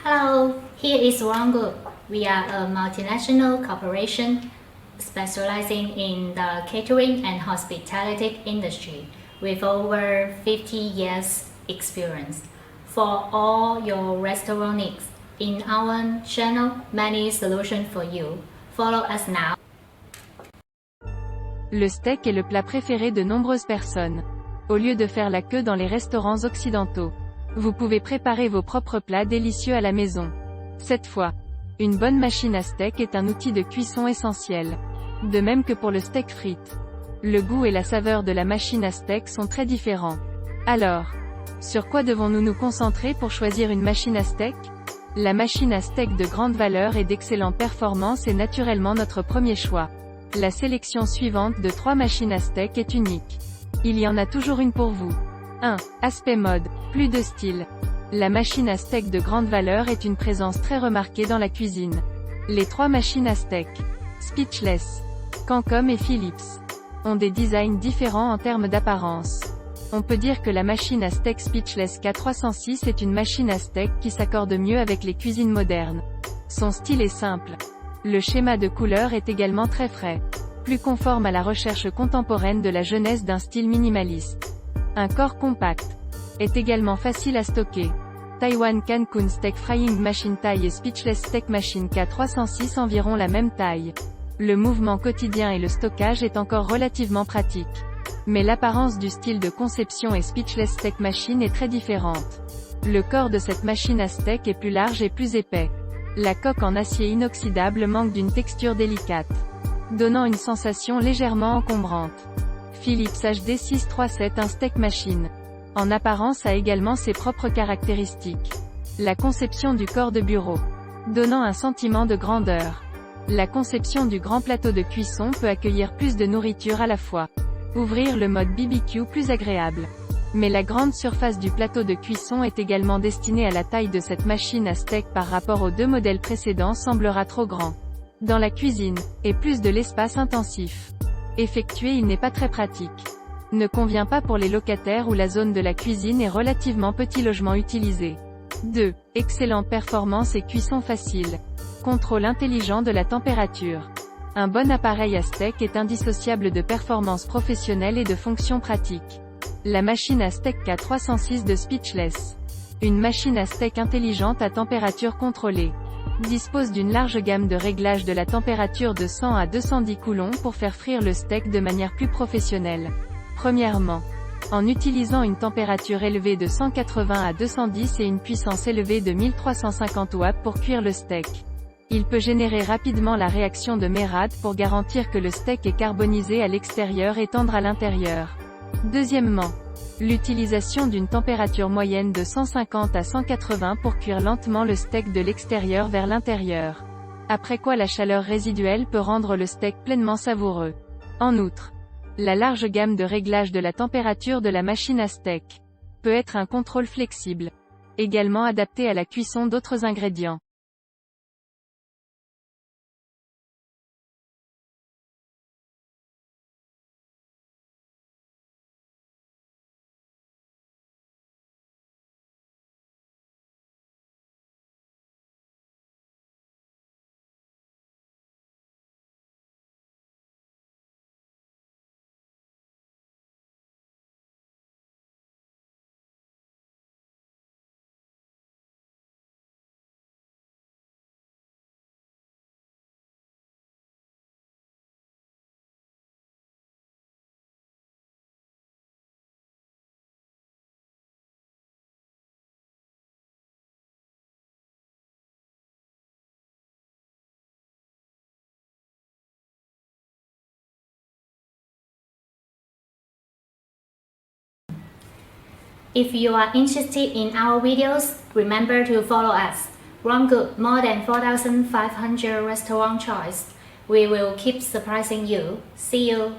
Hello, here is One Group. We are a multinational corporation specializing in the catering and hospitality industry with over 50 years experience. For all your restaurant needs, in our channel, many solutions for you. Follow us now. Le steak est le plat préféré de nombreuses personnes. Au lieu de faire la queue dans les restaurants occidentaux, vous pouvez préparer vos propres plats délicieux à la maison. Cette fois, une bonne machine à steak est un outil de cuisson essentiel. De même que pour le steak frites. Le goût et la saveur de la machine à steak sont très différents. Alors, sur quoi devons-nous nous concentrer pour choisir une machine à steak? La machine à steak de grande valeur et d'excellente performance est naturellement notre premier choix. La sélection suivante de 3 machines à steak est unique. Il y en a toujours une pour vous. 1. Aspect mode, plus de style. La machine à steak de grande valeur est une présence très remarquée dans la cuisine. Les 3 machines à steak, Speechless, Cancom et Philips, ont des designs différents en termes d'apparence. On peut dire que la machine à steak Speechless K306 est une machine à steak qui s'accorde mieux avec les cuisines modernes. Son style est simple. Le schéma de couleur est également très frais, plus conforme à la recherche contemporaine de la jeunesse d'un style minimaliste. Un corps compact est également facile à stocker. Taiwan Cancun Steak Frying Machine taille et Speechless Steak Machine K306 environ la même taille. Le mouvement quotidien et le stockage est encore relativement pratique. Mais l'apparence du style de conception et Speechless Steak Machine est très différente. Le corps de cette machine à steak est plus large et plus épais. La coque en acier inoxydable manque d'une texture délicate, donnant une sensation légèrement encombrante. Philips HD 637 un steak machine. En apparence a également ses propres caractéristiques. La conception du corps de bureau, donnant un sentiment de grandeur. La conception du grand plateau de cuisson peut accueillir plus de nourriture à la fois. Ouvrir le mode BBQ plus agréable. Mais la grande surface du plateau de cuisson est également destinée à la taille de cette machine à steak par rapport aux 2 modèles précédents semblera trop grand. Dans la cuisine, et plus de l'espace intensif effectué il n'est pas très pratique. Ne convient pas pour les locataires où la zone de la cuisine est relativement petit logement utilisé. 2. Excellente performance et cuisson facile. Contrôle intelligent de la température. Un bon appareil à steak est indissociable de performance professionnelle et de fonctions pratiques. La machine à steak K306 de Speechless. Une machine à steak intelligente à température contrôlée. Dispose d'une large gamme de réglages de la température de 100 à 210 coulons pour faire frire le steak de manière plus professionnelle. Premièrement, en utilisant une température élevée de 180 à 210 et une puissance élevée de 1350 watts pour cuire le steak. Il peut générer rapidement la réaction de Maillard pour garantir que le steak est carbonisé à l'extérieur et tendre à l'intérieur. Deuxièmement, l'utilisation d'une température moyenne de 150 à 180 pour cuire lentement le steak de l'extérieur vers l'intérieur. Après quoi la chaleur résiduelle peut rendre le steak pleinement savoureux. En outre, la large gamme de réglages de la température de la machine à steak peut être un contrôle flexible, également adapté à la cuisson d'autres ingrédients. If you are interested in our videos, remember to follow us. One Group, more than 4,500 restaurant choice. We will keep surprising you. See you.